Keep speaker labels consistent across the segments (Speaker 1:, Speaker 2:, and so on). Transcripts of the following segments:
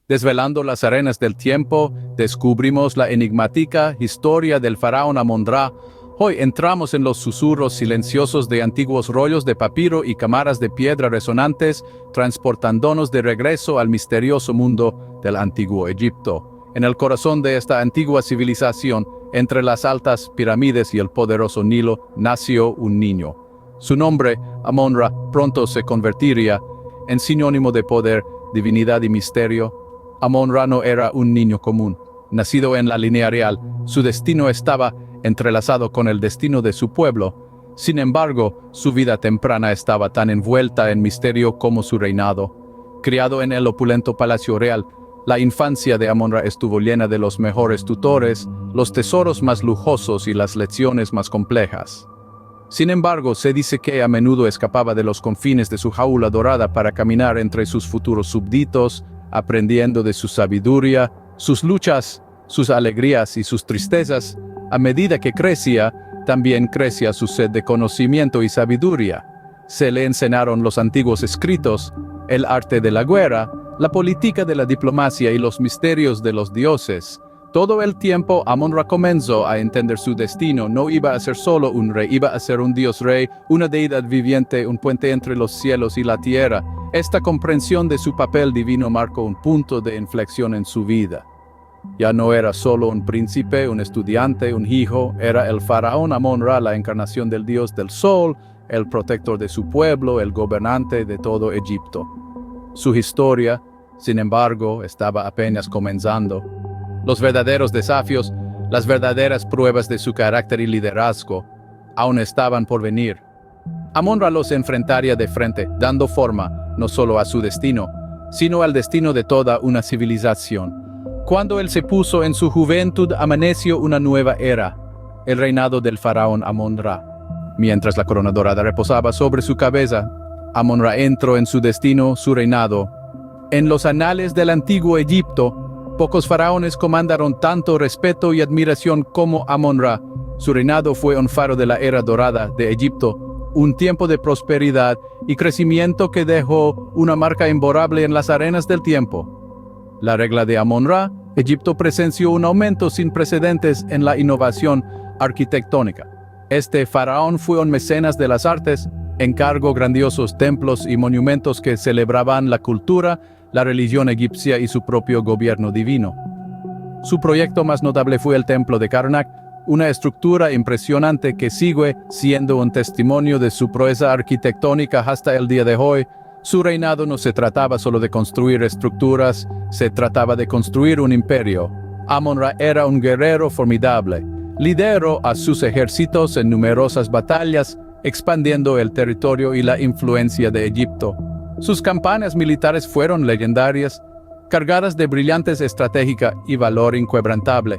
Speaker 1: Desvelando las arenas del tiempo, descubrimos la enigmática historia del faraón Amon-Ra. Hoy entramos en los susurros silenciosos de antiguos rollos de papiro y cámaras de piedra resonantes, transportándonos de regreso al misterioso mundo del antiguo Egipto. En el corazón de esta antigua civilización, entre las altas pirámides y el poderoso Nilo, nació un niño. Su nombre, Amon-Ra, pronto se convertiría en sinónimo de poder, divinidad y misterio. Amon-Ra no era un niño común. Nacido en la línea real, su destino estaba entrelazado con el destino de su pueblo. Sin embargo, su vida temprana estaba tan envuelta en misterio como su reinado. Criado en el opulento palacio real, la infancia de Amon-Ra estuvo llena de los mejores tutores, los tesoros más lujosos y las lecciones más complejas. Sin embargo, se dice que a menudo escapaba de los confines de su jaula dorada para caminar entre sus futuros súbditos, aprendiendo de su sabiduría, sus luchas, sus alegrías y sus tristezas. A medida que crecía, también crecía su sed de conocimiento y sabiduría. Se le enseñaron los antiguos escritos, el arte de la guerra, la política de la diplomacia y los misterios de los dioses. Todo el tiempo Amon-Ra comenzó a entender su destino. No iba a ser solo un rey, iba a ser un dios rey, una deidad viviente, un puente entre los cielos y la tierra. Esta comprensión de su papel divino marcó un punto de inflexión en su vida. Ya no era solo un príncipe, un estudiante, un hijo, era el faraón Amon-Ra, la encarnación del dios del sol, el protector de su pueblo, el gobernante de todo Egipto. Su historia, sin embargo, estaba apenas comenzando. Los verdaderos desafíos, las verdaderas pruebas de su carácter y liderazgo, aún estaban por venir. Amon-Ra los enfrentaría de frente, dando forma no solo a su destino, sino al destino de toda una civilización. Cuando él se puso en su juventud, amaneció una nueva era, el reinado del faraón Amon-Ra. Mientras la corona dorada reposaba sobre su cabeza, Amon-Ra entró en su destino, su reinado. En los anales del antiguo Egipto, pocos faraones comandaron tanto respeto y admiración como Amon-Ra. Su reinado fue un faro de la era dorada de Egipto, un tiempo de prosperidad y crecimiento que dejó una marca imborrable en las arenas del tiempo. La regla de Amon-Ra, Egipto presenció un aumento sin precedentes en la innovación arquitectónica. Este faraón fue un mecenas de las artes, encargó grandiosos templos y monumentos que celebraban la cultura, la religión egipcia y su propio gobierno divino. Su proyecto más notable fue el templo de Karnak, una estructura impresionante que sigue siendo un testimonio de su proeza arquitectónica hasta el día de hoy. Su reinado no se trataba solo de construir estructuras, se trataba de construir un imperio. Amon-Ra era un guerrero formidable. Lideró a sus ejércitos en numerosas batallas, expandiendo el territorio y la influencia de Egipto. Sus campañas militares fueron legendarias, cargadas de brillantes estrategia y valor inquebrantable.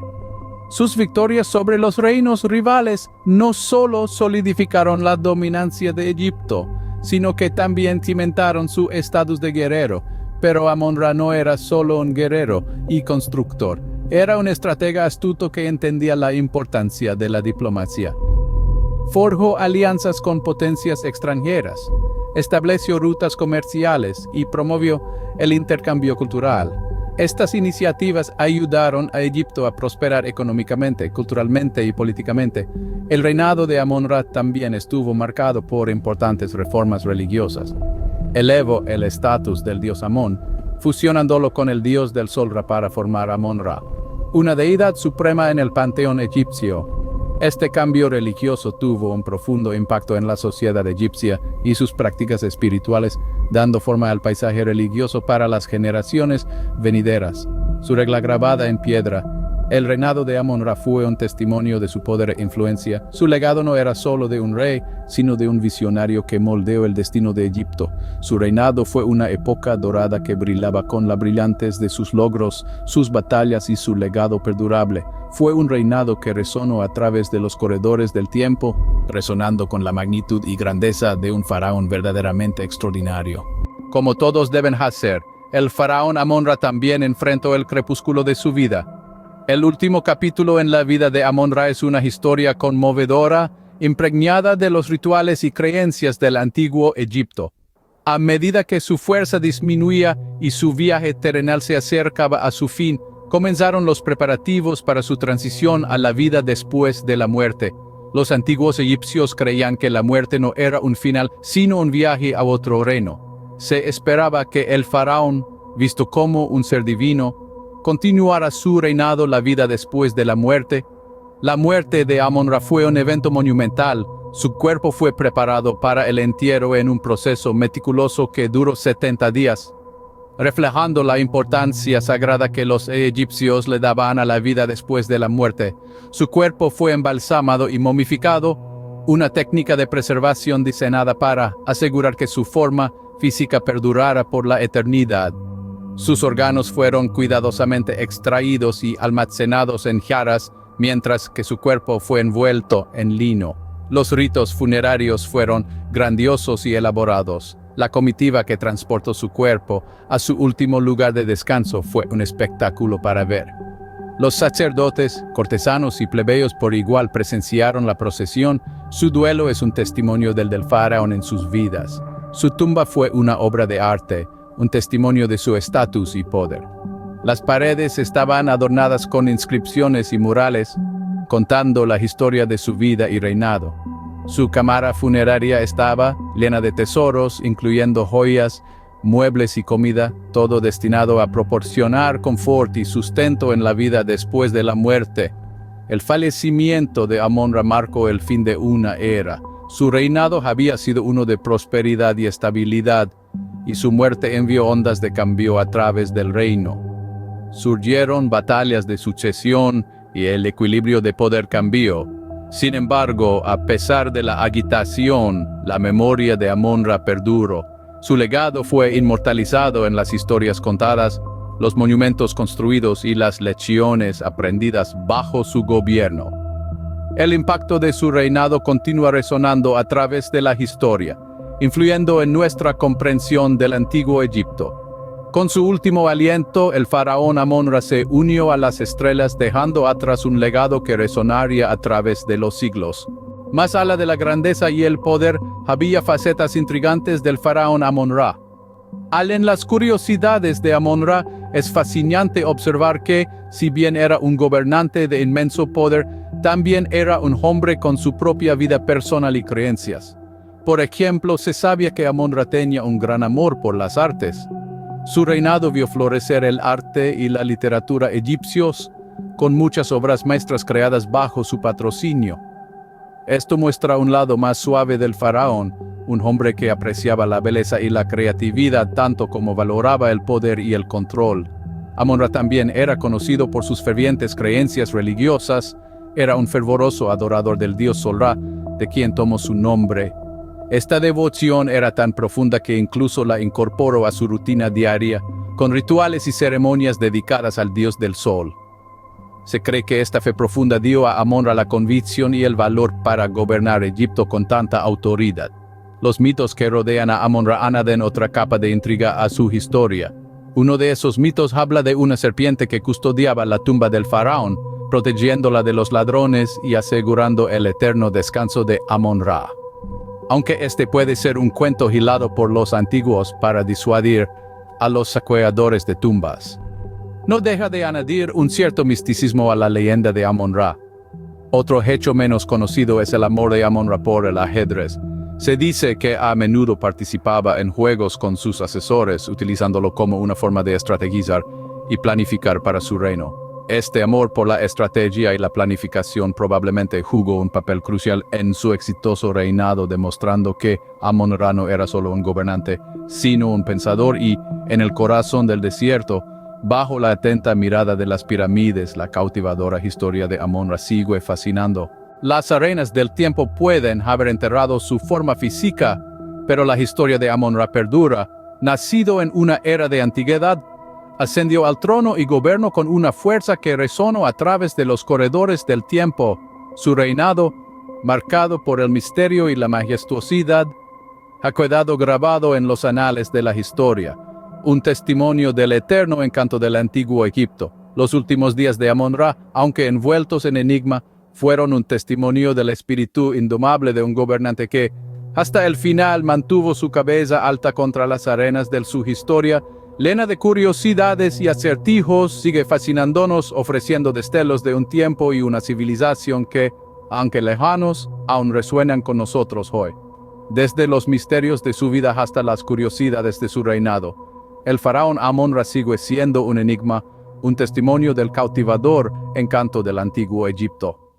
Speaker 1: Sus victorias sobre los reinos rivales no solo solidificaron la dominancia de Egipto, sino que también cimentaron su estatus de guerrero. Pero Amon-Ra no era solo un guerrero y constructor, era un estratega astuto que entendía la importancia de la diplomacia. Forjó alianzas con potencias extranjeras, estableció rutas comerciales y promovió el intercambio cultural. Estas iniciativas ayudaron a Egipto a prosperar económicamente, culturalmente y políticamente. El reinado de Amon-Ra también estuvo marcado por importantes reformas religiosas. Elevó el estatus del dios Amon, fusionándolo con el dios del sol para formar Amon-Ra, una deidad suprema en el panteón egipcio. Este cambio religioso tuvo un profundo impacto en la sociedad egipcia y sus prácticas espirituales, dando forma al paisaje religioso para las generaciones venideras. Su regla grabada en piedra, el reinado de Amon-Ra fue un testimonio de su poder e influencia. Su legado no era solo de un rey, sino de un visionario que moldeó el destino de Egipto. Su reinado fue una época dorada que brillaba con la brillantez de sus logros, sus batallas y su legado perdurable. Fue un reinado que resonó a través de los corredores del tiempo, resonando con la magnitud y grandeza de un faraón verdaderamente extraordinario. Como todos deben hacer, el faraón Amon-Ra también enfrentó el crepúsculo de su vida. El último capítulo en la vida de Amon-Ra es una historia conmovedora, impregnada de los rituales y creencias del antiguo Egipto. A medida que su fuerza disminuía y su viaje terrenal se acercaba a su fin, comenzaron los preparativos para su transición a la vida después de la muerte. Los antiguos egipcios creían que la muerte no era un final, sino un viaje a otro reino. Se esperaba que el faraón, visto como un ser divino, continuara su reinado la vida después de la muerte. La muerte de Amon-Ra fue un evento monumental. Su cuerpo fue preparado para el entierro en un proceso meticuloso que duró 70 días, reflejando la importancia sagrada que los egipcios le daban a la vida después de la muerte. Su cuerpo fue embalsamado y momificado, una técnica de preservación diseñada para asegurar que su forma física perdurara por la eternidad. Sus órganos fueron cuidadosamente extraídos y almacenados en jarras, mientras que su cuerpo fue envuelto en lino. Los ritos funerarios fueron grandiosos y elaborados. La comitiva que transportó su cuerpo a su último lugar de descanso fue un espectáculo para ver. Los sacerdotes, cortesanos y plebeyos por igual presenciaron la procesión. Su duelo es un testimonio del faraón en sus vidas. Su tumba fue una obra de arte, un testimonio de su estatus y poder. Las paredes estaban adornadas con inscripciones y murales, contando la historia de su vida y reinado. Su cámara funeraria estaba llena de tesoros, incluyendo joyas, muebles y comida, todo destinado a proporcionar confort y sustento en la vida después de la muerte. El fallecimiento de Amon-Ra marcó el fin de una era. Su reinado había sido uno de prosperidad y estabilidad, y su muerte envió ondas de cambio a través del reino. Surgieron batallas de sucesión y el equilibrio de poder cambió. Sin embargo, a pesar de la agitación, la memoria de Amon-Ra perduró. Su legado fue inmortalizado en las historias contadas, los monumentos construidos y las lecciones aprendidas bajo su gobierno. El impacto de su reinado continúa resonando a través de la historia, influyendo en nuestra comprensión del antiguo Egipto. Con su último aliento, el faraón Amon-Ra se unió a las estrellas, dejando atrás un legado que resonaría a través de los siglos. Más allá de la grandeza y el poder, había facetas intrigantes del faraón Amon-Ra. En las curiosidades de Amon-Ra, es fascinante observar que, si bien era un gobernante de inmenso poder, también era un hombre con su propia vida personal y creencias. Por ejemplo, se sabía que Amon-Ra tenía un gran amor por las artes. Su reinado vio florecer el arte y la literatura egipcios, con muchas obras maestras creadas bajo su patrocinio. Esto muestra un lado más suave del faraón, un hombre que apreciaba la belleza y la creatividad tanto como valoraba el poder y el control. Amon-Ra también era conocido por sus fervientes creencias religiosas, era un fervoroso adorador del dios Sol-Ra, de quien tomó su nombre. Esta devoción era tan profunda que incluso la incorporó a su rutina diaria, con rituales y ceremonias dedicadas al dios del sol. Se cree que esta fe profunda dio a Amon-Ra la convicción y el valor para gobernar Egipto con tanta autoridad. Los mitos que rodean a Amon-Ra añaden otra capa de intriga a su historia. Uno de esos mitos habla de una serpiente que custodiaba la tumba del faraón, protegiéndola de los ladrones y asegurando el eterno descanso de Amon-Ra. Aunque este puede ser un cuento hilado por los antiguos para disuadir a los saqueadores de tumbas, no deja de añadir un cierto misticismo a la leyenda de Amon-Ra. Otro hecho menos conocido es el amor de Amon-Ra por el ajedrez. Se dice que a menudo participaba en juegos con sus asesores, utilizándolo como una forma de estrategizar y planificar para su reino. Este amor por la estrategia y la planificación probablemente jugó un papel crucial en su exitoso reinado, demostrando que Amon-Ra no era solo un gobernante, sino un pensador y, en el corazón del desierto, bajo la atenta mirada de las pirámides, la cautivadora historia de Amon-Ra sigue fascinando. Las arenas del tiempo pueden haber enterrado su forma física, pero la historia de Amon-Ra perdura. Nacido en una era de antigüedad, ascendió al trono y gobernó con una fuerza que resonó a través de los corredores del tiempo. Su reinado, marcado por el misterio y la majestuosidad, ha quedado grabado en los anales de la historia, un testimonio del eterno encanto del antiguo Egipto. Los últimos días de Amon-Ra, aunque envueltos en enigma, fueron un testimonio del espíritu indomable de un gobernante que, Hasta el final mantuvo su cabeza alta contra las arenas de su historia, llena de curiosidades y acertijos, sigue fascinándonos, ofreciendo destellos de un tiempo y una civilización que, aunque lejanos, aún resuenan con nosotros hoy. Desde los misterios de su vida hasta las curiosidades de su reinado, el faraón Amon-Ra sigue siendo un enigma, un testimonio del cautivador encanto del antiguo Egipto.